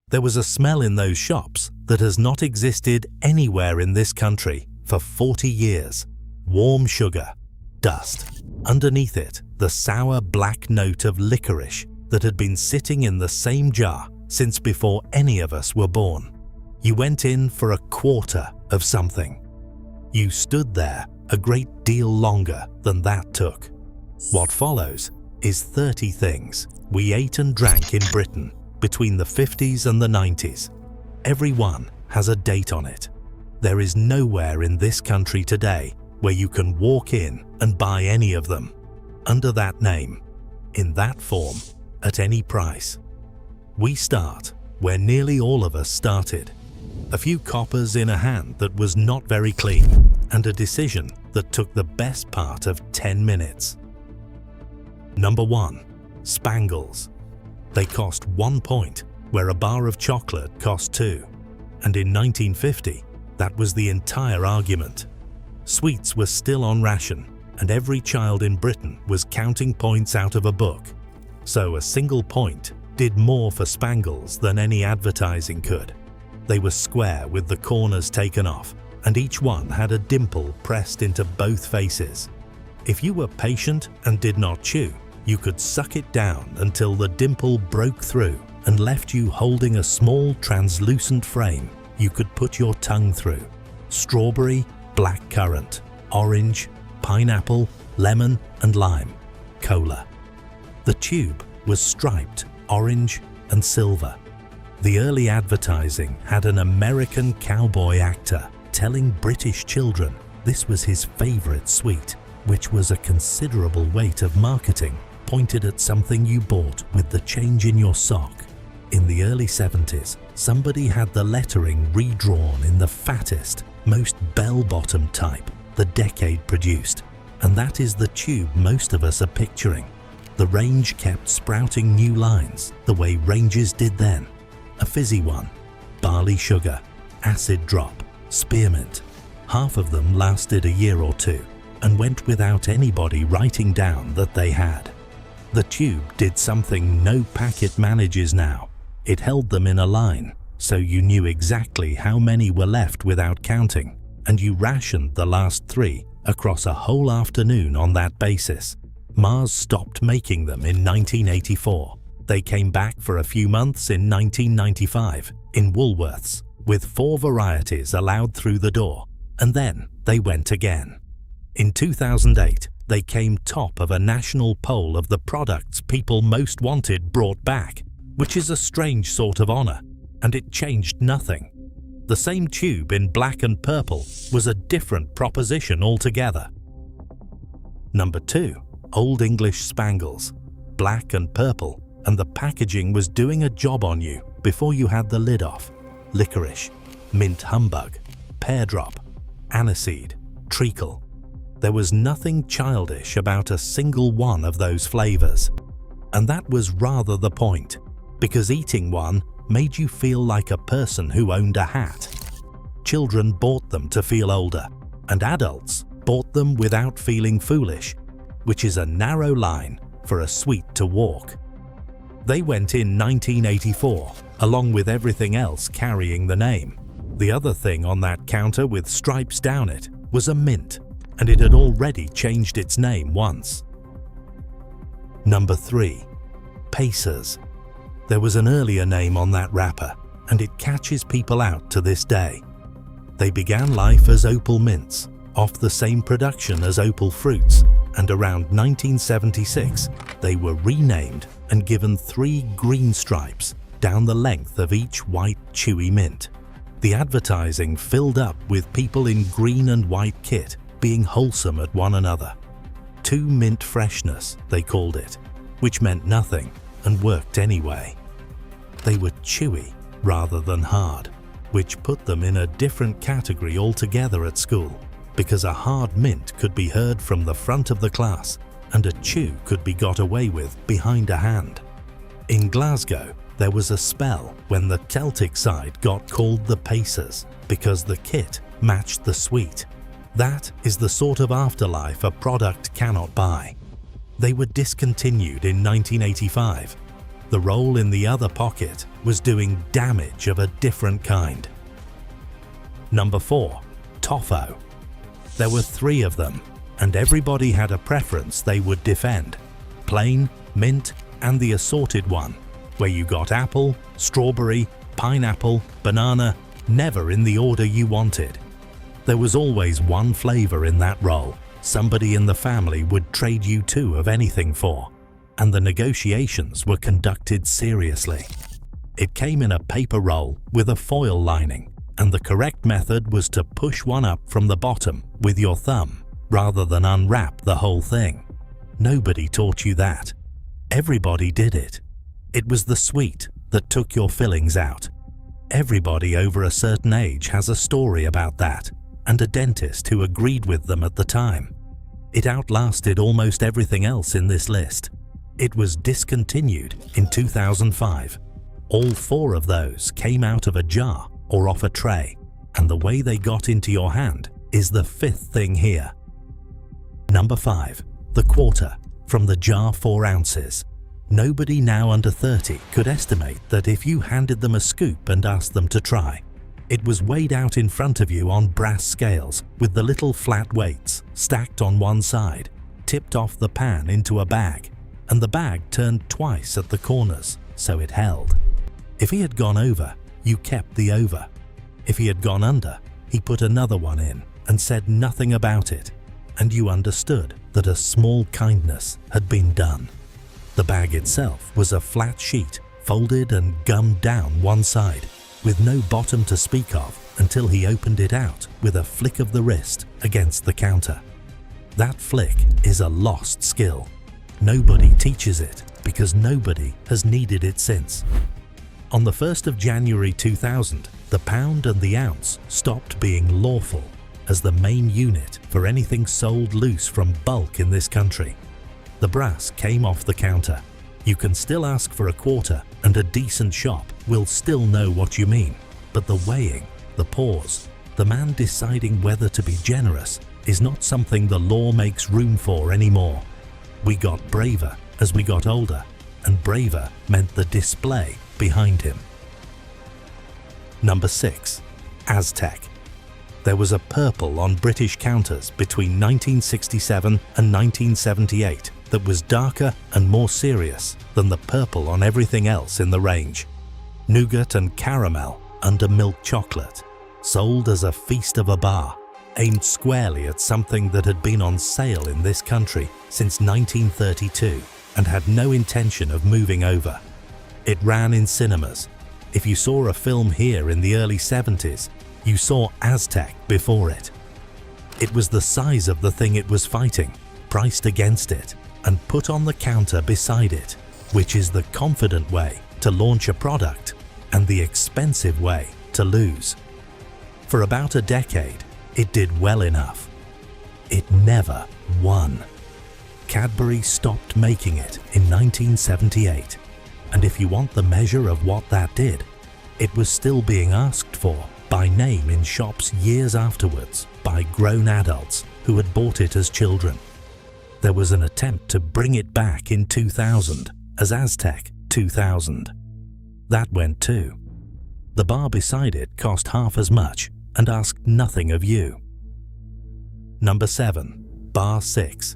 There was a smell in those shops that has not existed anywhere in this country for 40 years. Warm sugar, dust. Underneath it, the sour black note of licorice that had been sitting in the same jar since before any of us were born. You went in for a quarter of something. You stood there a great deal longer than that took. What follows is 30 things we ate and drank in Britain between the 50s and the 90s. Every one has a date on it. There is nowhere in this country today where you can walk in and buy any of them under that name, in that form, at any price. We start where nearly all of us started. A few coppers in a hand that was not very clean, and a decision that took the best part of 10 minutes. Number 1. Spangles. They cost 1 point, where a bar of chocolate cost 2. And in 1950, that was the entire argument. Sweets were still on ration, and every child in Britain was counting points out of a book. So a single point did more for Spangles than any advertising could. They were square with the corners taken off, and each one had a dimple pressed into both faces. If you were patient and did not chew, you could suck it down until the dimple broke through and left you holding a small translucent frame you could put your tongue through. Strawberry, blackcurrant, orange, pineapple, lemon and lime, cola. The tube was striped orange and silver. The early advertising had an American cowboy actor telling British children this was his favorite sweet, which was a considerable weight of marketing pointed at something you bought with the change in your sock. In the early 70s, somebody had the lettering redrawn in the fattest, most bell-bottom type the decade produced, and that is the tube most of us are picturing. The range kept sprouting new lines the way ranges did then. A fizzy one, barley sugar, acid drop, spearmint. Half of them lasted a year or two and went without anybody writing down that they had. The tube did something no packet manages now. It held them in a line, so you knew exactly how many were left without counting, and you rationed the last 3 across a whole afternoon on that basis. Mars stopped making them in 1984. They came back for a few months in 1995 in Woolworths, with 4 varieties allowed through the door, and then they went again. In 2008, they came top of a national poll of the products people most wanted brought back, which is a strange sort of honor, and it changed nothing. The same tube in black and purple was a different proposition altogether. Number 2. Old English Spangles. Black and purple, and the packaging was doing a job on you before you had the lid off. Licorice, mint humbug, pear drop, aniseed, treacle. There was nothing childish about a single one of those flavors. And that was rather the point, because eating one made you feel like a person who owned a hat. Children bought them to feel older, and adults bought them without feeling foolish, which is a narrow line for a sweet to walk. They went in 1984, along with everything else carrying the name. The other thing on that counter with stripes down it was a mint, and it had already changed its name once. Number 3. Pacers. There was an earlier name on that wrapper, and it catches people out to this day. They began life as Opal Mints, off the same production as Opal Fruits, and around 1976 they were renamed and given 3 green stripes down the length of each white chewy mint. The advertising filled up with people in green and white kit being wholesome at one another. 2 mint freshness, they called it, which meant nothing and worked anyway. They were chewy rather than hard, which put them in a different category altogether at school, because a hard mint could be heard from the front of the class and a chew could be got away with behind a hand. In Glasgow, there was a spell when the Celtic side got called the Pacers because the kit matched the sweet. That is the sort of afterlife a product cannot buy. They were discontinued in 1985. The roll in the other pocket was doing damage of a different kind. Number 4. Toffo. There were 3 of them, and everybody had a preference they would defend. Plain, mint, and the assorted one, where you got apple, strawberry, pineapple, banana, never in the order you wanted. There was always one flavor in that roll somebody in the family would trade you 2 of anything for, and the negotiations were conducted seriously. It came in a paper roll with a foil lining, and the correct method was to push one up from the bottom with your thumb rather than unwrap the whole thing. Nobody taught you that. Everybody did it. It was the sweet that took your fillings out. Everybody over a certain age has a story about that, and a dentist who agreed with them at the time. It outlasted almost everything else in this list. It was discontinued in 2005. All 4 of those came out of a jar or off a tray, and the way they got into your hand is the 5th thing here. Number 5. The quarter, from the jar 4 ounces. Nobody now under 30 could estimate that if you handed them a scoop and asked them to try. It was weighed out in front of you on brass scales with the little flat weights stacked on one side, tipped off the pan into a bag, and the bag turned twice at the corners so it held. If he had gone over, you kept the over. If he had gone under, he put another one in and said nothing about it, and you understood that a small kindness had been done. The bag itself was a flat sheet, folded and gummed down one side, with no bottom to speak of until he opened it out with a flick of the wrist against the counter. That flick is a lost skill. Nobody teaches it because nobody has needed it since. On the 1st of January 2000, the pound and the ounce stopped being lawful as the main unit for anything sold loose from bulk in this country. The brass came off the counter. You can still ask for a quarter and a decent shop will still know what you mean, but the weighing, the pause, the man deciding whether to be generous is not something the law makes room for anymore. We got braver as we got older, and braver meant the display behind him. Number 6. Aztec. There was a purple on British counters between 1967 and 1978 that was darker and more serious than the purple on everything else in the range. Nougat and caramel under milk chocolate, sold as a feast of a bar, aimed squarely at something that had been on sale in this country since 1932 and had no intention of moving over. It ran in cinemas. If you saw a film here in the early 70s, you saw Aztec before it. It was the size of the thing it was fighting, priced against it, and put on the counter beside it, which is the confident way to launch a product and the expensive way to lose. For about a decade, it did well enough. It never won. Cadbury stopped making it in 1978, and if you want the measure of what that did, it was still being asked for by name in shops years afterwards by grown adults who had bought it as children. There was an attempt to bring it back in 2000 as Aztec 2000. That went too. The bar beside it cost half as much and asked nothing of you. Number 7. Bar 6.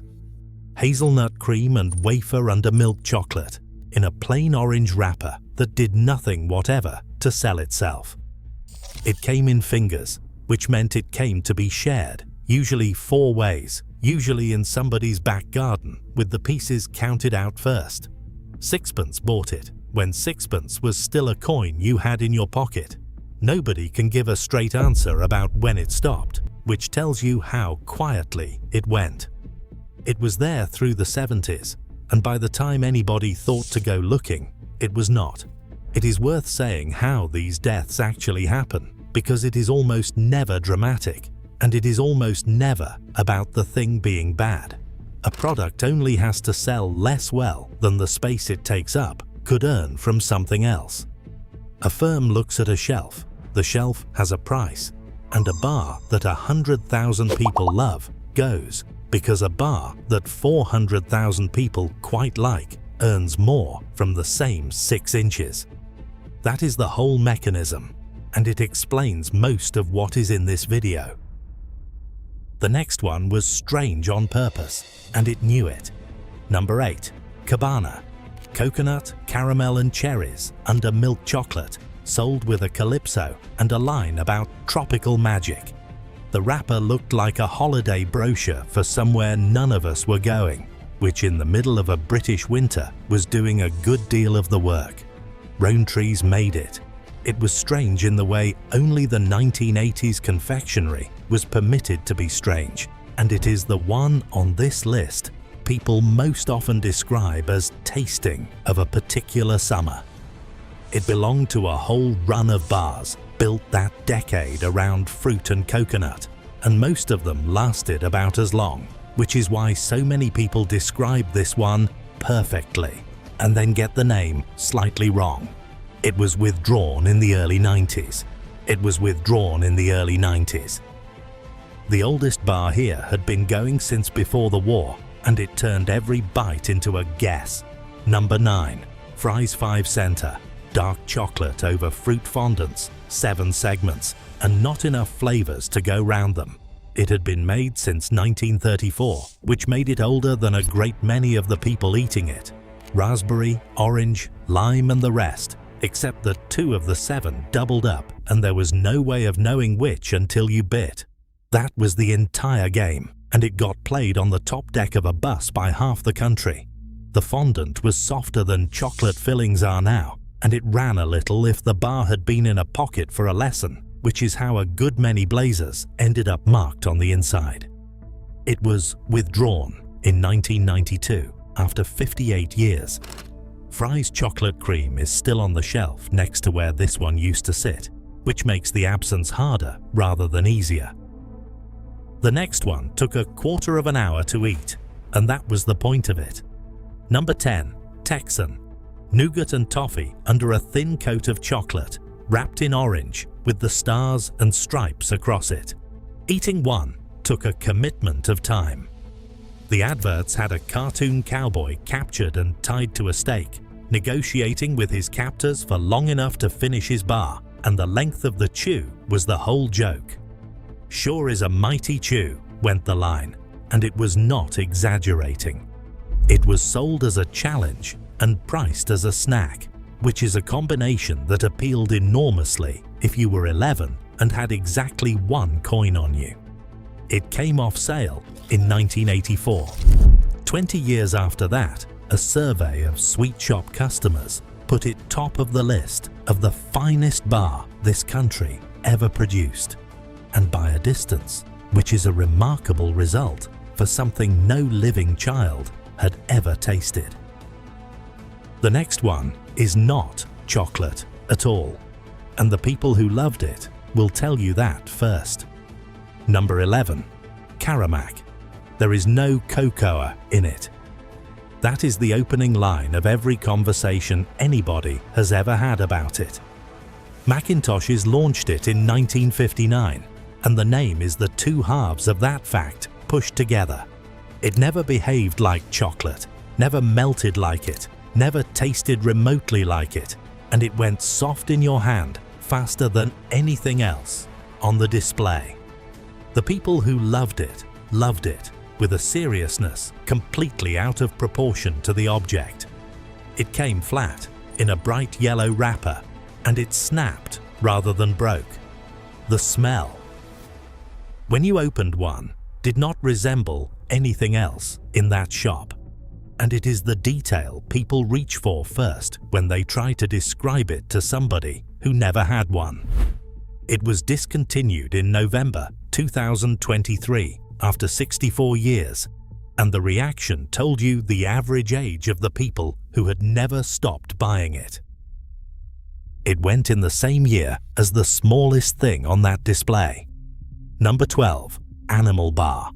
Hazelnut cream and wafer under milk chocolate in a plain orange wrapper that did nothing whatever to sell itself. It came in fingers, which meant it came to be shared, usually 4 ways, usually in somebody's back garden, with the pieces counted out first. Sixpence bought it, when sixpence was still a coin you had in your pocket. Nobody can give a straight answer about when it stopped, which tells you how quietly it went. It was there through the 70s, and by the time anybody thought to go looking, it was not. It is worth saying how these deaths actually happen, because it is almost never dramatic, and it is almost never about the thing being bad. A product only has to sell less well than the space it takes up could earn from something else. A firm looks at a shelf, the shelf has a price, and a bar that 100,000 people love goes because a bar that 400,000 people quite like earns more from the same 6 inches. That is the whole mechanism, and it explains most of what is in this video. The next one was strange on purpose, and it knew it. Number 8. Cabana. Coconut, caramel and cherries under milk chocolate, sold with a calypso and a line about tropical magic. The wrapper looked like a holiday brochure for somewhere none of us were going, which in the middle of a British winter was doing a good deal of the work. Rowntree's made it. It was strange in the way only the 1980s confectionery was permitted to be strange, and it is the one on this list people most often describe as tasting of a particular summer. It belonged to a whole run of bars built that decade around fruit and coconut, and most of them lasted about as long, which is why so many people describe this one perfectly and then get the name slightly wrong. It was withdrawn in the early 90s. It was withdrawn in the early 90s. The oldest bar here had been going since before the war, and it turned every bite into a guess. Number 9. Fry's 5 Center. Dark chocolate over fruit fondants, 7 segments, and not enough flavors to go round them. It had been made since 1934, which made it older than a great many of the people eating it. Raspberry, orange, lime and the rest, except that 2 of the 7 doubled up and there was no way of knowing which until you bit. That was the entire game, and it got played on the top deck of a bus by half the country. The fondant was softer than chocolate fillings are now, and it ran a little if the bar had been in a pocket for a lesson, which is how a good many blazers ended up marked on the inside. It was withdrawn in 1992 after 58 years. Fry's chocolate cream is still on the shelf next to where this one used to sit, which makes the absence harder rather than easier. The next one took a quarter of an hour to eat, and that was the point of it. Number 10. Texan. Nougat and toffee under a thin coat of chocolate, wrapped in orange with the stars and stripes across it. Eating one took a commitment of time. The adverts had a cartoon cowboy captured and tied to a stake, negotiating with his captors for long enough to finish his bar, and the length of the chew was the whole joke. "Sure is a mighty chew," went the line, and it was not exaggerating. It was sold as a challenge and priced as a snack, which is a combination that appealed enormously if you were 11 and had exactly 1 coin on you. It came off sale in 1984. 20 years after that, a survey of sweet shop customers put it top of the list of the finest bar this country ever produced, and by a distance, which is a remarkable result for something no living child had ever tasted. The next one is not chocolate at all, and the people who loved it will tell you that first. Number 11. Caramac. There is no cocoa in it. That is the opening line of every conversation anybody has ever had about it. Macintoshes launched it in 1959, and the name is the 2 halves of that fact pushed together. It never behaved like chocolate, never melted like it, never tasted remotely like it, and it went soft in your hand faster than anything else on the display. The people who loved it with a seriousness completely out of proportion to the object. It came flat in a bright yellow wrapper, and it snapped rather than broke. The smell, when you opened one, did not resemble anything else in that shop, and it is the detail people reach for first when they try to describe it to somebody who never had one. It was discontinued in November 2023 after 64 years, and the reaction told you the average age of the people who had never stopped buying it. It went in the same year as the smallest thing on that display. Number 12. Animal Bar.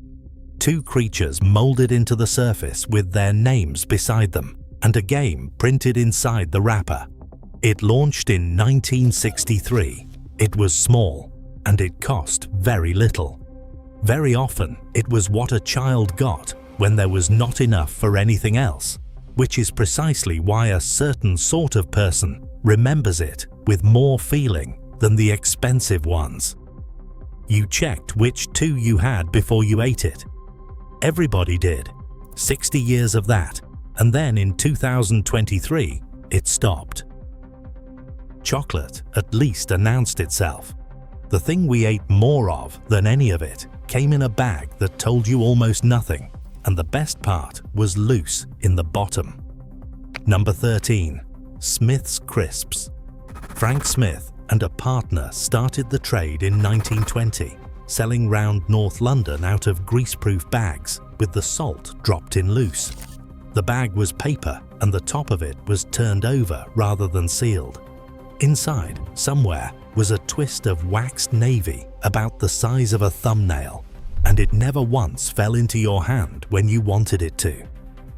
2 creatures molded into the surface with their names beside them, and a game printed inside the wrapper. It launched in 1963. It was small, and it cost very little. Very often, it was what a child got when there was not enough for anything else. which is precisely why a certain sort of person remembers it with more feeling than the expensive ones. You checked which two you had before you ate it. Everybody did. 60 years of that, and then in 2023, it stopped. Chocolate at least announced itself. The thing we ate more of than any of it came in a bag that told you almost nothing, and the best part was loose in the bottom. Number 13. Smith's Crisps. Frank Smith and a partner started the trade in 1920, selling round North London out of greaseproof bags with the salt dropped in loose. The bag was paper and the top of it was turned over rather than sealed. Inside, somewhere, was a twist of waxed navy about the size of a thumbnail, and it never once fell into your hand when you wanted it to.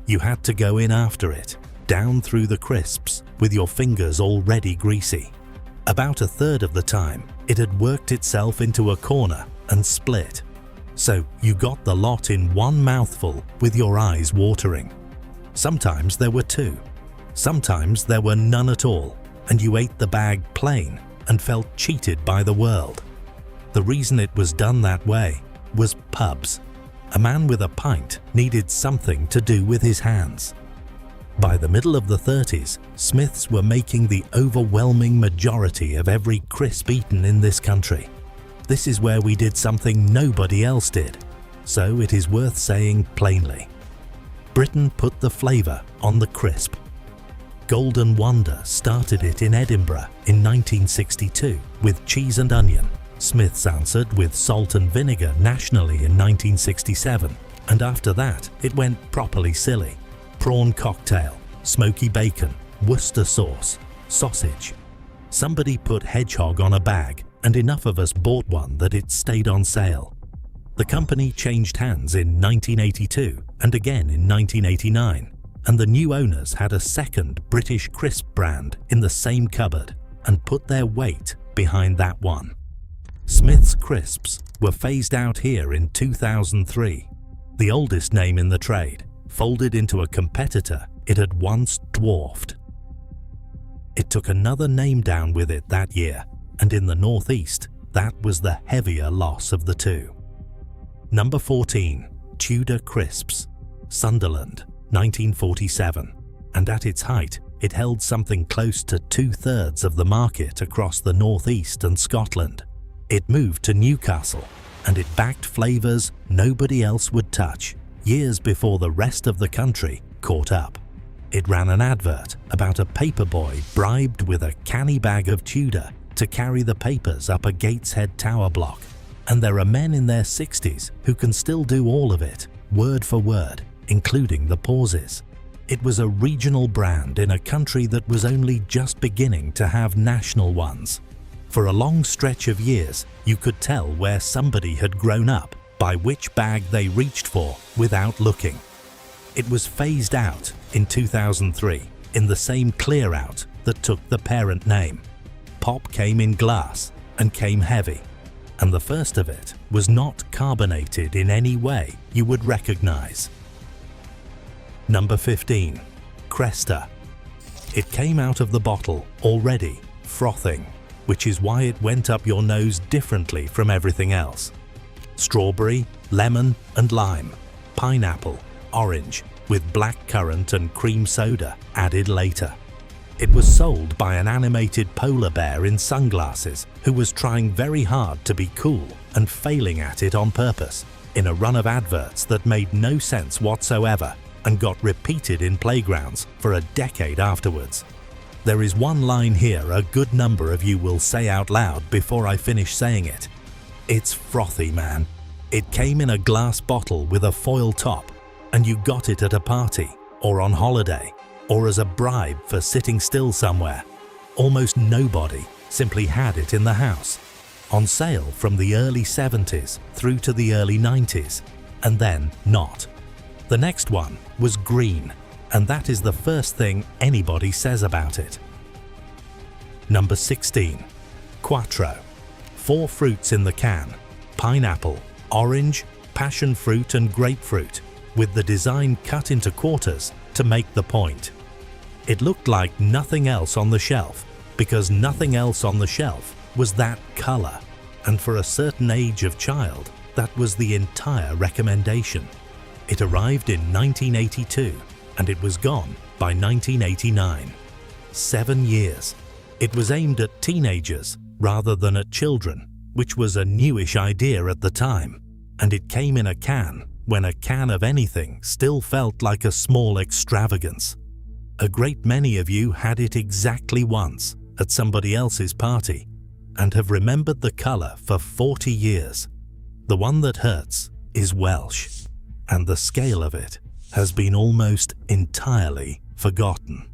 You had to go in after it, down through the crisps, with your fingers already greasy. About a third of the time, it had worked itself into a corner and split. So you got the lot in one mouthful with your eyes watering. Sometimes there were two. Sometimes there were none at all, and you ate the bag plain and felt cheated by the world. The reason it was done that way was pubs. A man with a pint needed something to do with his hands. By the middle of the 30s, Smiths were making the overwhelming majority of every crisp eaten in this country. This is where we did something nobody else did, so it is worth saying plainly. Britain put the flavour on the crisp. Golden Wonder started it in Edinburgh in 1962 with cheese and onion. Smiths answered with salt and vinegar nationally in 1967, and after that it went properly silly. Prawn cocktail, smoky bacon, Worcester sauce, sausage. Somebody put hedgehog on a bag, and enough of us bought one that it stayed on sale. The company changed hands in 1982 and again in 1989, and the new owners had a second British crisp brand in the same cupboard and put their weight behind that one. Smith's Crisps were phased out here in 2003. The oldest name in the trade folded into a competitor it had once dwarfed. It took another name down with it that year, and in the Northeast, that was the heavier loss of the two. Number 14. Tudor Crisps. Sunderland, 1947, and at its height, it held something close to 2/3 of the market across the Northeast and Scotland. It moved to Newcastle, and it backed flavours nobody else would touch, years before the rest of the country caught up. It ran an advert about a paperboy bribed with a canny bag of Tudor to carry the papers up a Gateshead tower block, and there are men in their 60s who can still do all of it, word for word, including the pauses. It was a regional brand in a country that was only just beginning to have national ones. For a long stretch of years, you could tell where somebody had grown up by which bag they reached for without looking. It was phased out in 2003 in the same clear-out that took the parent name. Pop came in glass and came heavy, and the first of it was not carbonated in any way you would recognize. Number 15. Cresta. It came out of the bottle already frothing, which is why it went up your nose differently from everything else. Strawberry, lemon and lime, pineapple, orange, with blackcurrant and cream soda added later. It was sold by an animated polar bear in sunglasses who was trying very hard to be cool and failing at it on purpose in a run of adverts that made no sense whatsoever and got repeated in playgrounds for a decade afterwards. There is one line here a good number of you will say out loud before I finish saying it. It's frothy, man. It came in a glass bottle with a foil top, and you got it at a party, or on holiday, or as a bribe for sitting still somewhere. Almost nobody simply had it in the house. On sale from the early 70s through to the early 90s, and then not. The next one was green, and that is the first thing anybody says about it. Number 16. Quatro. 4 fruits in the can: pineapple, orange, passion fruit and grapefruit, with the design cut into quarters to make the point. It looked like nothing else on the shelf, because nothing else on the shelf was that color, and for a certain age of child, that was the entire recommendation. It arrived in 1982, and it was gone by 1989. 7 years. It was aimed at teenagers rather than at children, which was a newish idea at the time, and it came in a can when a can of anything still felt like a small extravagance. A great many of you had it exactly once at somebody else's party and have remembered the colour for 40 years. The one that hurts is Welsh, and the scale of it has been almost entirely forgotten.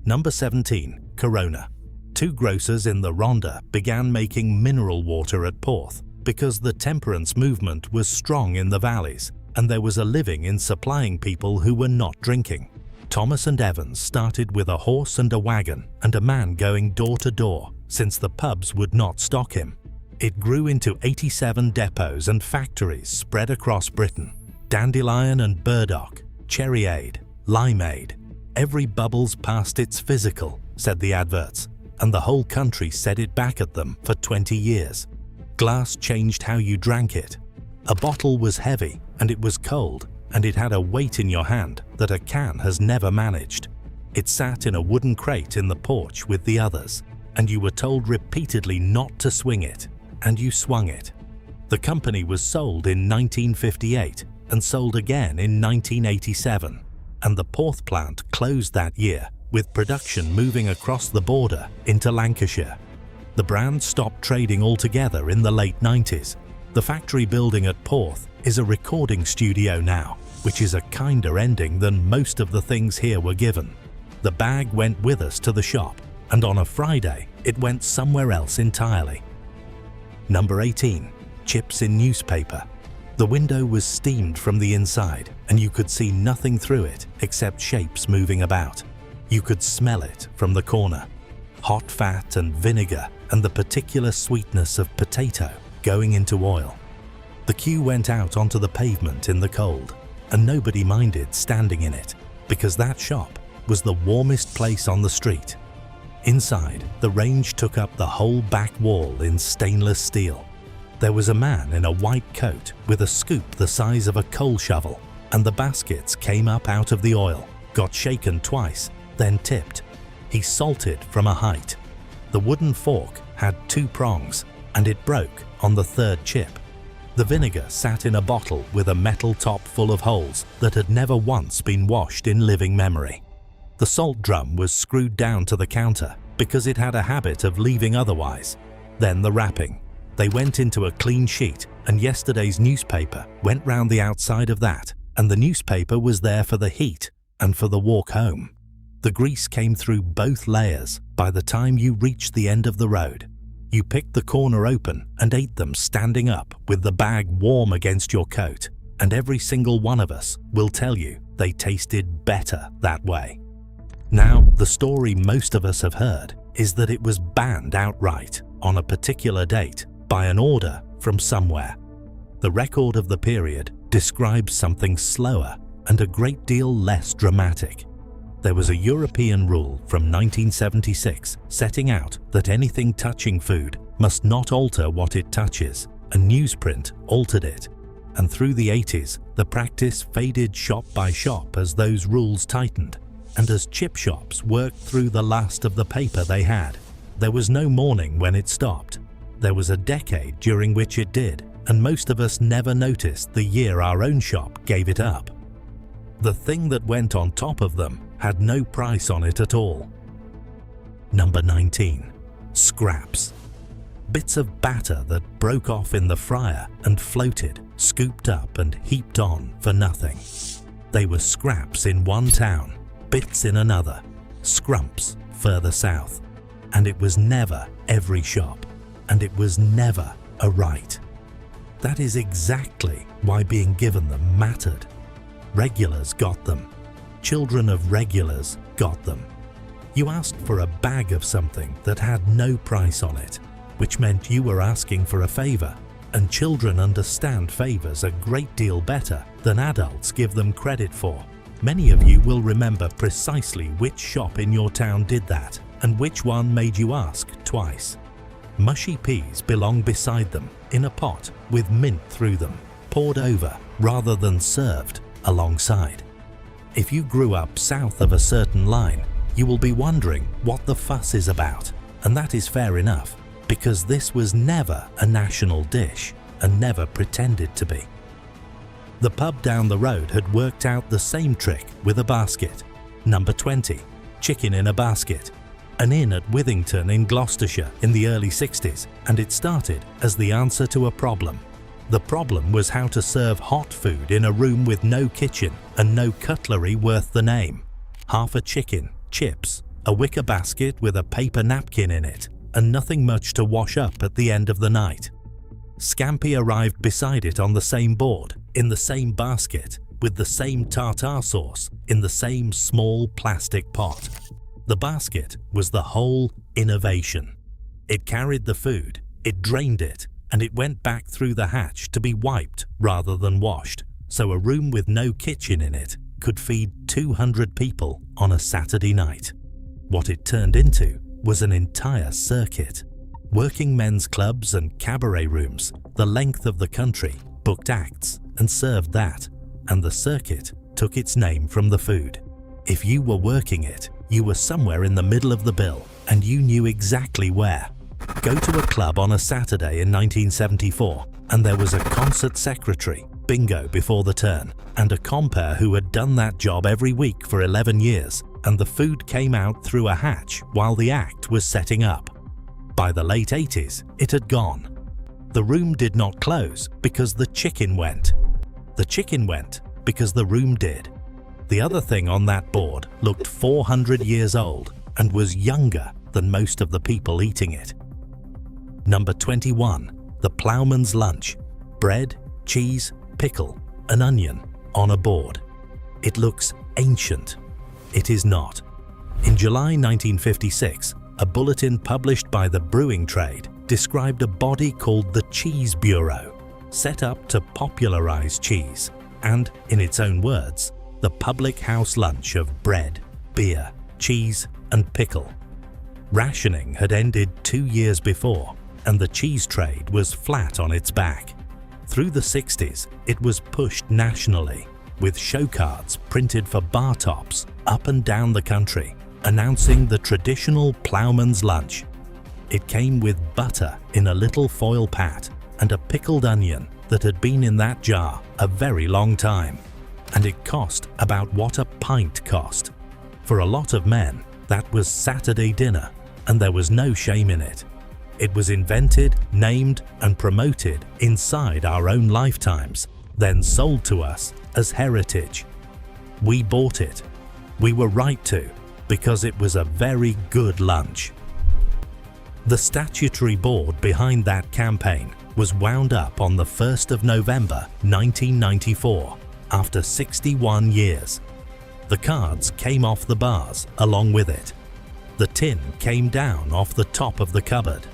Number 17. Corona. 2 grocers in the Rhondda began making mineral water at Porth because the temperance movement was strong in the valleys and there was a living in supplying people who were not drinking. Thomas and Evans started with a horse and a wagon and a man going door to door since the pubs would not stock him. It grew into 87 depots and factories spread across Britain. Dandelion and burdock, cherryade, limeade. Every bubble's past its physical, said the adverts, and the whole country said it back at them for 20 years. Glass changed how you drank it. A bottle was heavy and it was cold, and it had a weight in your hand that a can has never managed. It sat in a wooden crate in the porch with the others, and you were told repeatedly not to swing it, and you swung it. The company was sold in 1958 and sold again in 1987, and the Porth plant closed that year, with production moving across the border into Lancashire. The brand stopped trading altogether in the late 90s. The factory building at Porth is a recording studio now, which is a kinder ending than most of the things here were given. The bag went with us to the shop, and on a Friday, it went somewhere else entirely. Number 18. Chips in newspaper. The window was steamed from the inside, and you could see nothing through it except shapes moving about. You could smell it from the corner. Hot fat and vinegar and the particular sweetness of potato going into oil. The queue went out onto the pavement in the cold, and nobody minded standing in it, because that shop was the warmest place on the street. Inside, the range took up the whole back wall in stainless steel. There was a man in a white coat with a scoop the size of a coal shovel, and the baskets came up out of the oil, got shaken twice, then tipped. He salted from a height. The wooden fork had 2 prongs, and it broke on the 3rd chip. The vinegar sat in a bottle with a metal top full of holes that had never once been washed in living memory. The salt drum was screwed down to the counter because it had a habit of leaving otherwise. Then the wrapping. They went into a clean sheet, and yesterday's newspaper went round the outside of that, and the newspaper was there for the heat and for the walk home. The grease came through both layers by the time you reached the end of the road. You picked the corner open and ate them standing up with the bag warm against your coat, and every single one of us will tell you they tasted better that way. Now, the story most of us have heard is that it was banned outright on a particular date by an order from somewhere. The record of the period describes something slower and a great deal less dramatic. There was a European rule from 1976 setting out that anything touching food must not alter what it touches, and newsprint altered it. And through the 80s, the practice faded shop by shop as those rules tightened, and as chip shops worked through the last of the paper they had. There was no morning when it stopped. There was a decade during which it did, and most of us never noticed the year our own shop gave it up. The thing that went on top of them had no price on it at all. Number 19. Scraps. Bits of batter that broke off in the fryer and floated, scooped up and heaped on for nothing. They were scraps in one town, bits in another, scrumps further south. And it was never every shop, and it was never a right. That is exactly why being given them mattered. Regulars got them. Children of regulars got them. You asked for a bag of something that had no price on it, which meant you were asking for a favor, and children understand favors a great deal better than adults give them credit for. Many of you will remember precisely which shop in your town did that and which one made you ask twice. Mushy peas belong beside them in a pot with mint through them, poured over rather than served alongside. If you grew up south of a certain line, you will be wondering what the fuss is about, and that is fair enough, because this was never a national dish and never pretended to be. The pub down the road had worked out the same trick with a basket. Number 20, chicken in a basket. An inn at Withington in Gloucestershire in the early 60s, and it started as the answer to a problem. The problem was how to serve hot food in a room with no kitchen and no cutlery worth the name. Half a chicken, chips, a wicker basket with a paper napkin in it, and nothing much to wash up at the end of the night. Scampi arrived beside it on the same board, in the same basket, with the same tartare sauce, in the same small plastic pot. The basket was the whole innovation. It carried the food, it drained it, and it went back through the hatch to be wiped rather than washed, so a room with no kitchen in it could feed 200 people on a Saturday night. What it turned into was an entire circuit. Working men's clubs and cabaret rooms, the length of the country, booked acts and served that, and the circuit took its name from the food. If you were working it, you were somewhere in the middle of the bill, and you knew exactly where. Go to a club on a Saturday in 1974, and there was a concert secretary, bingo before the turn, and a compere who had done that job every week for 11 years, and the food came out through a hatch while the act was setting up. By the late 80s, it had gone. The room did not close because the chicken went. The chicken went because the room did. The other thing on that board looked 400 years old and was younger than most of the people eating it. Number 21, the ploughman's lunch. Bread, cheese, pickle, an onion on a board. It looks ancient. It is not. In July 1956, a bulletin published by the brewing trade described a body called the Cheese Bureau, set up to popularize cheese, and, in its own words, the public house lunch of bread, beer, cheese, and pickle. Rationing had ended 2 years before, and the cheese trade was flat on its back. Through the 60s, it was pushed nationally, with show cards printed for bar tops up and down the country, announcing the traditional ploughman's lunch. It came with butter in a little foil pat and a pickled onion that had been in that jar a very long time, and it cost about what a pint cost. For a lot of men, that was Saturday dinner, and there was no shame in it. It was invented, named, and promoted inside our own lifetimes, then sold to us as heritage. We bought it. We were right to, because it was a very good lunch. The statutory board behind that campaign was wound up on the 1st of November 1994, after 61 years. The cards came off the bars along with it. The tin came down off the top of the cupboard,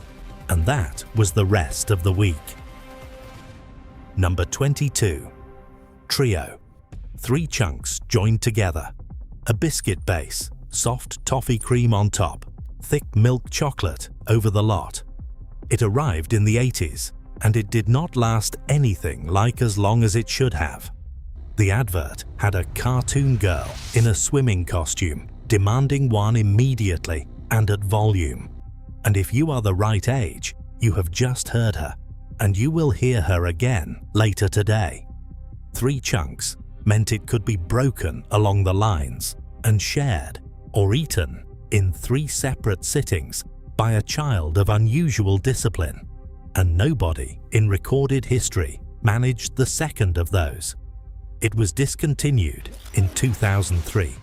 and that was the rest of the week. Number 22. Trio. 3 chunks joined together. A biscuit base, soft toffee cream on top, thick milk chocolate over the lot. It arrived in the 80s, and it did not last anything like as long as it should have. The advert had a cartoon girl in a swimming costume demanding one immediately and at volume. And if you are the right age, you have just heard her, and you will hear her again later today. 3 chunks meant it could be broken along the lines and shared or eaten in 3 separate sittings by a child of unusual discipline, and nobody in recorded history managed the second of those. It was discontinued in 2003.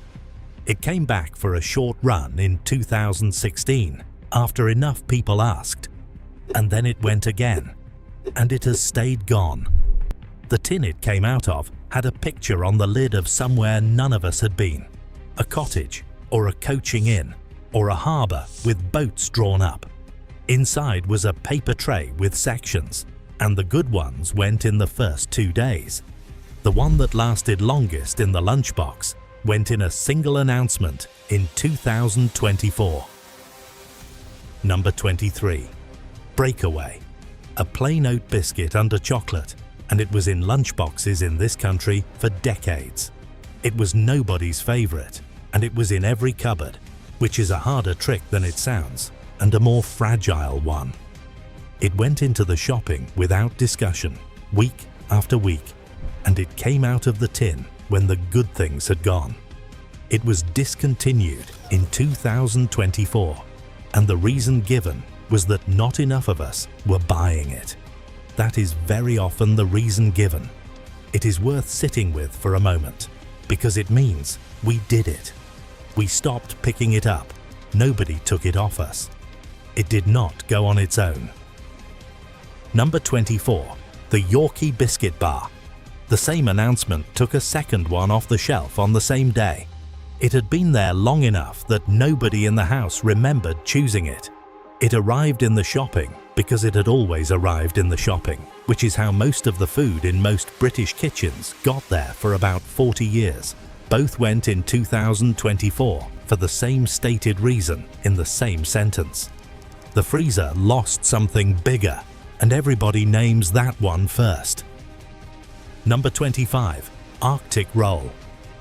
It came back for a short run in 2016 after enough people asked, and then it went again, and it has stayed gone. The tin it came out of had a picture on the lid of somewhere none of us had been, a cottage or a coaching inn or a harbour with boats drawn up. Inside was a paper tray with sections, and the good ones went in the first 2 days. The one that lasted longest in the lunchbox went in a single announcement in 2024. Number 23. Breakaway. A plain oat biscuit under chocolate, and it was in lunchboxes in this country for decades. It was nobody's favorite, and it was in every cupboard, which is a harder trick than it sounds, and a more fragile one. It went into the shopping without discussion, week after week, and it came out of the tin when the good things had gone. It was discontinued in 2024, and the reason given was that not enough of us were buying it. That is very often the reason given. It is worth sitting with for a moment, because it means we did it. We stopped picking it up. Nobody took it off us. It did not go on its own. Number 24. The Yorkie Biscuit Bar. The same announcement took a second one off the shelf on the same day. It had been there long enough that nobody in the house remembered choosing it. It arrived in the shopping because it had always arrived in the shopping, which is how most of the food in most British kitchens got there for about 40 years. Both went in 2024 for the same stated reason in the same sentence. The freezer lost something bigger, and everybody names that one first. Number 25. Arctic Roll.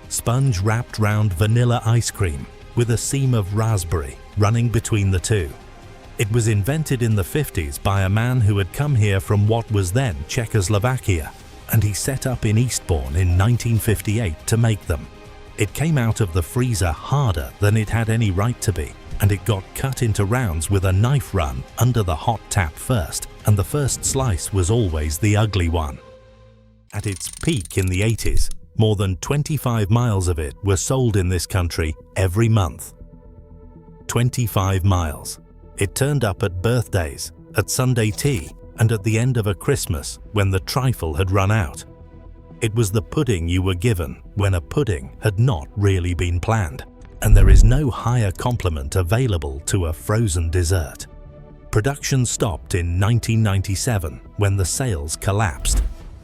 Sponge wrapped round vanilla ice cream with a seam of raspberry running between the two. It was invented in the 50s by a man who had come here from what was then Czechoslovakia, and he set up in Eastbourne in 1958 to make them. It came out of the freezer harder than it had any right to be, and it got cut into rounds with a knife run under the hot tap first, and the first slice was always the ugly one. At its peak in the 80s, more than 25 miles of it were sold in this country every month. 25 miles. It turned up at birthdays, at Sunday tea, and at the end of a Christmas when the trifle had run out. It was the pudding you were given when a pudding had not really been planned, and there is no higher compliment available to a frozen dessert. Production stopped in 1997 when the sales collapsed.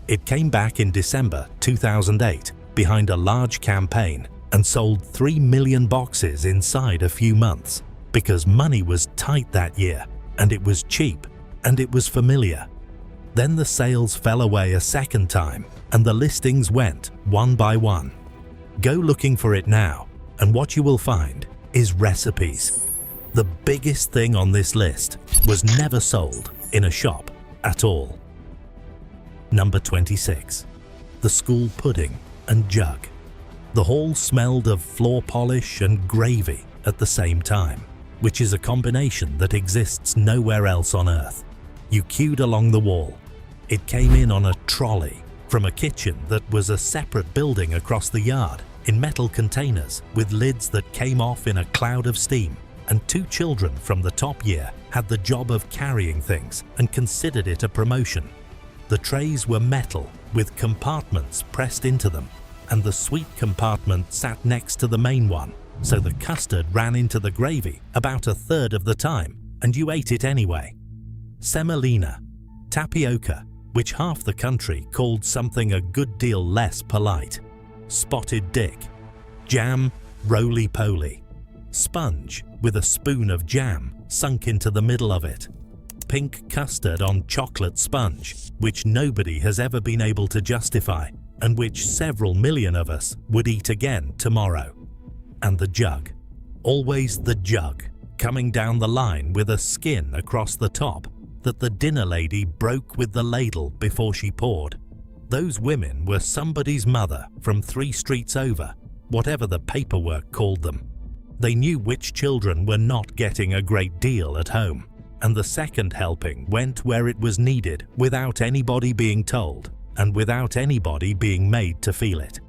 It came back in December 2008 behind a large campaign and sold 3 million boxes inside a few months. Because money was tight that year, and it was cheap, and it was familiar. Then the sales fell away a second time, and the listings went one by one. Go looking for it now, and what you will find is recipes. The biggest thing on this list was never sold in a shop at all. Number 26. The school pudding and jug. The hall smelled of floor polish and gravy at the same time, which is a combination that exists nowhere else on earth. You queued along the wall. It came in on a trolley from a kitchen that was a separate building across the yard in metal containers with lids that came off in a cloud of steam, and 2 children from the top year had the job of carrying things and considered it a promotion. The trays were metal with compartments pressed into them, and the sweet compartment sat next to the main one. So the custard ran into the gravy about a third of the time, and you ate it anyway. Semolina, tapioca, which half the country called something a good deal less polite. Spotted dick, jam, roly-poly. Sponge with a spoon of jam sunk into the middle of it. Pink custard on chocolate sponge, which nobody has ever been able to justify, and which several million of us would eat again tomorrow. And the jug. Always the jug, coming down the line with a skin across the top that the dinner lady broke with the ladle before she poured. Those women were somebody's mother from 3 streets over, whatever the paperwork called them. They knew which children were not getting a great deal at home, and the second helping went where it was needed without anybody being told, and without anybody being made to feel it.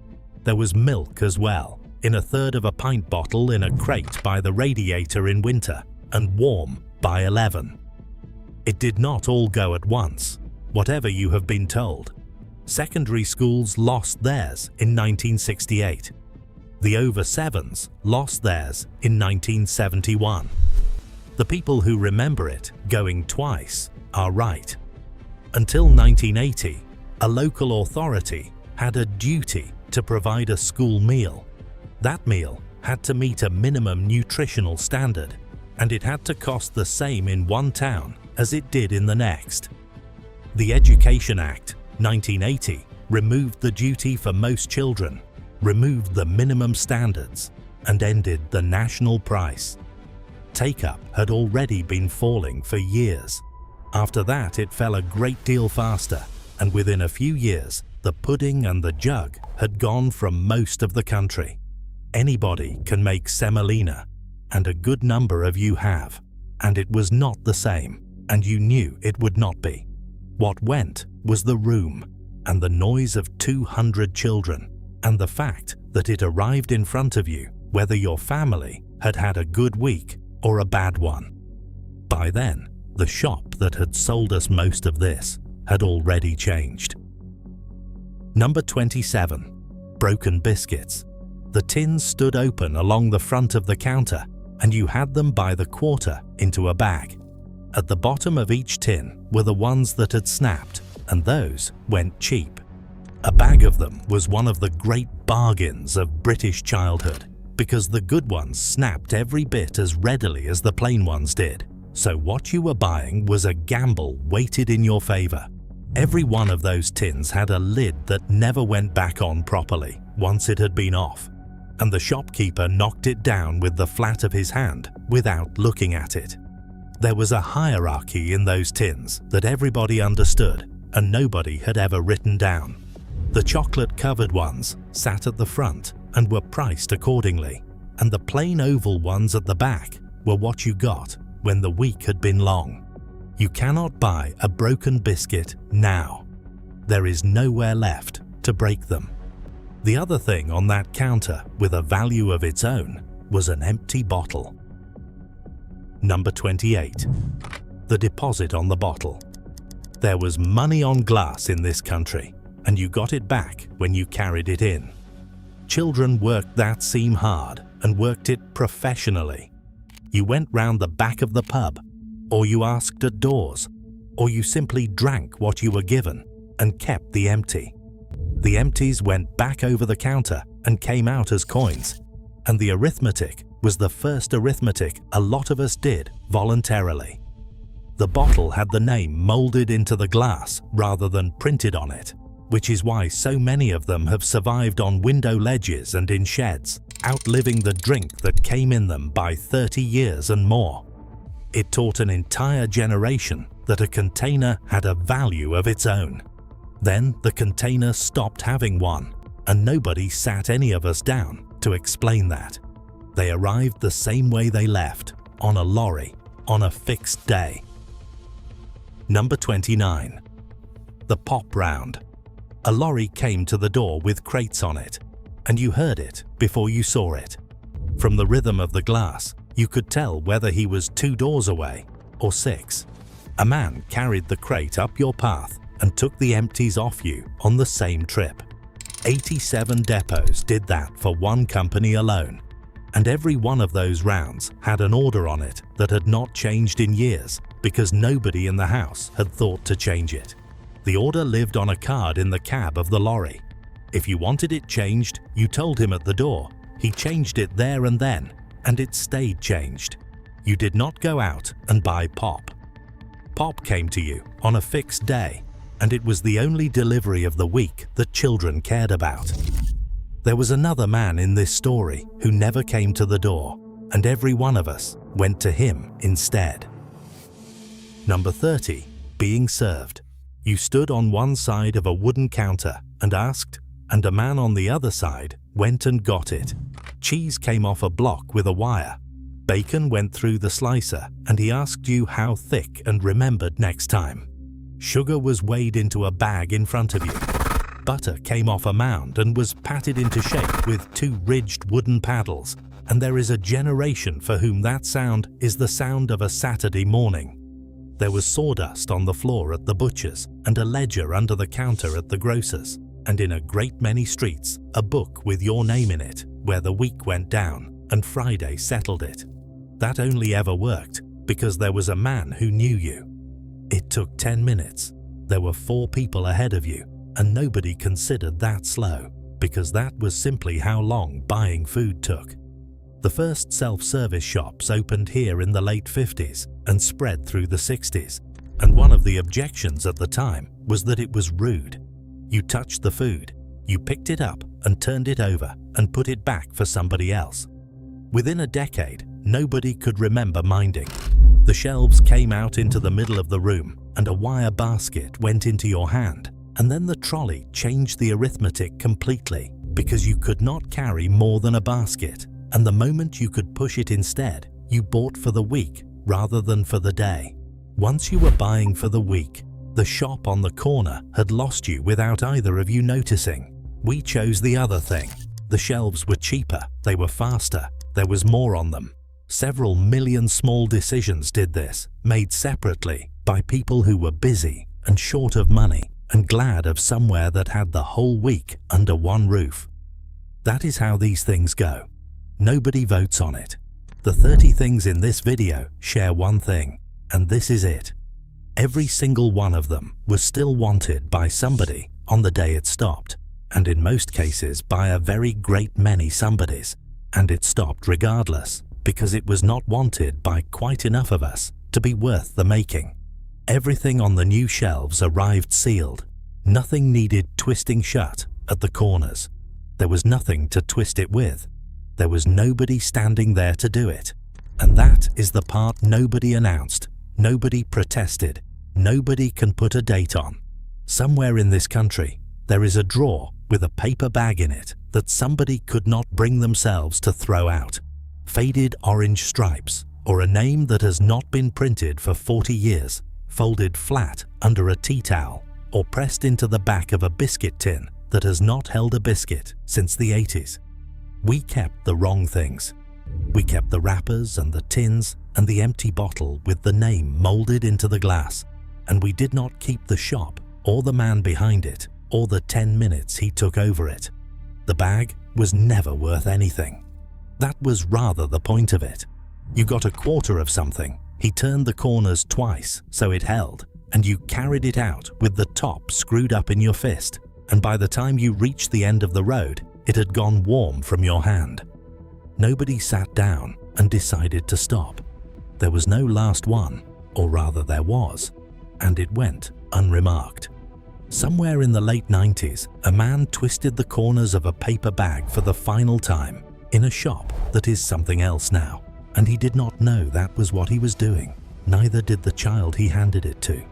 There was milk as well, in a third of a pint bottle in a crate by the radiator in winter, and warm by 11. It did not all go at once, whatever you have been told. Secondary schools lost theirs in 1968. The over 7s lost theirs in 1971. The people who remember it going twice are right. Until 1980, a local authority had a duty to provide a school meal. That meal had to meet a minimum nutritional standard, and it had to cost the same in one town as it did in the next. The Education Act, 1980, removed the duty for most children, removed the minimum standards, and ended the national price. Take-up had already been falling for years. After that, it fell a great deal faster, and within a few years, the pudding and the jug had gone from most of the country. Anybody can make semolina, and a good number of you have, and it was not the same, and you knew it would not be. What went was the room, and the noise of 200 children, and the fact that it arrived in front of you, whether your family had had a good week or a bad one. By then, the shop that had sold us most of this had already changed. Number 27. Broken biscuits. The tins stood open along the front of the counter, and you had them by the quarter into a bag. At the bottom of each tin were the ones that had snapped, and those went cheap. A bag of them was one of the great bargains of British childhood, because the good ones snapped every bit as readily as the plain ones did. So what you were buying was a gamble weighted in your favor. Every one of those tins had a lid that never went back on properly once it had been off, and the shopkeeper knocked it down with the flat of his hand without looking at it. There was a hierarchy in those tins that everybody understood and nobody had ever written down. The chocolate-covered ones sat at the front and were priced accordingly, and the plain oval ones at the back were what you got when the week had been long. You cannot buy a broken biscuit now. There is nowhere left to break them. The other thing on that counter with a value of its own was an empty bottle. Number 28. The deposit on the bottle. There was money on glass in this country, and you got it back when you carried it in. Children worked that seam hard and worked it professionally. You went round the back of the pub, or you asked at doors, or you simply drank what you were given and kept the empty. The empties went back over the counter and came out as coins, and the arithmetic was the first arithmetic a lot of us did voluntarily. The bottle had the name molded into the glass rather than printed on it, which is why so many of them have survived on window ledges and in sheds, outliving the drink that came in them by 30 years and more. It taught an entire generation that a container had a value of its own. Then the container stopped having one, and nobody sat any of us down to explain that. They arrived the same way they left, on a lorry, on a fixed day. Number 29. The pop round. A lorry came to the door with crates on it, and you heard it before you saw it. From the rhythm of the glass, you could tell whether he was 2 doors away or 6. A man carried the crate up your path and took the empties off you on the same trip. 87 depots did that for one company alone, and every one of those rounds had an order on it that had not changed in years because nobody in the house had thought to change it. The order lived on a card in the cab of the lorry. If you wanted it changed, you told him at the door. He changed it there and then, and it stayed changed. You did not go out and buy pop. Pop came to you on a fixed day, and it was the only delivery of the week that children cared about. There was another man in this story who never came to the door, and every one of us went to him instead. Number 30. Being served. You stood on one side of a wooden counter and asked, and a man on the other side went and got it. Cheese came off a block with a wire. Bacon went through the slicer, and he asked you how thick and remembered next time. Sugar was weighed into a bag in front of you. Butter came off a mound and was patted into shape with 2 ridged wooden paddles, and there is a generation for whom that sound is the sound of a Saturday morning. There was sawdust on the floor at the butcher's and a ledger under the counter at the grocer's, and in a great many streets, a book with your name in it, where the week went down and Friday settled it. That only ever worked because there was a man who knew you. It took 10 minutes. There were 4 people ahead of you, and nobody considered that slow. because that was simply how long buying food took. The first self-service shops opened here in the late 50s and spread through the 60s, and one of the objections at the time was that it was rude. You touched the food, you picked it up and turned it over and put it back for somebody else. Within a decade, nobody could remember minding. The shelves came out into the middle of the room and a wire basket went into your hand, and then the trolley changed the arithmetic completely because you could not carry more than a basket, and the moment you could push it instead, you bought for the week rather than for the day. Once you were buying for the week, the shop on the corner had lost you without either of you noticing. We chose the other thing. The shelves were cheaper, they were faster, there was more on them. Several million small decisions did this, made separately by people who were busy and short of money and glad of somewhere that had the whole week under one roof. That is how these things go. Nobody votes on it. The 30 things in this video share one thing, and this is it. Every single one of them was still wanted by somebody on the day it stopped, and in most cases by a very great many somebodies, and it stopped regardless, because it was not wanted by quite enough of us to be worth the making. Everything on the new shelves arrived sealed. Nothing needed twisting shut at the corners. There was nothing to twist it with. There was nobody standing there to do it. And that is the part nobody announced, nobody protested, nobody can put a date on. Somewhere in this country, there is a drawer with a paper bag in it that somebody could not bring themselves to throw out. Faded orange stripes, or a name that has not been printed for 40 years, folded flat under a tea towel, or pressed into the back of a biscuit tin that has not held a biscuit since the 80s. We kept the wrong things. We kept the wrappers and the tins and the empty bottle with the name molded into the glass, and we did not keep the shop or the man behind it or the 10 minutes he took over it. The bag was never worth anything. That was rather the point of it. You got a quarter of something, he turned the corners twice so it held, and you carried it out with the top screwed up in your fist, and by the time you reached the end of the road, it had gone warm from your hand. Nobody sat down and decided to stop. There was no last one, or rather there was, and it went unremarked. Somewhere in the late 90s, a man twisted the corners of a paper bag for the final time in a shop that is something else now, and he did not know that was what he was doing. Neither did the child he handed it to.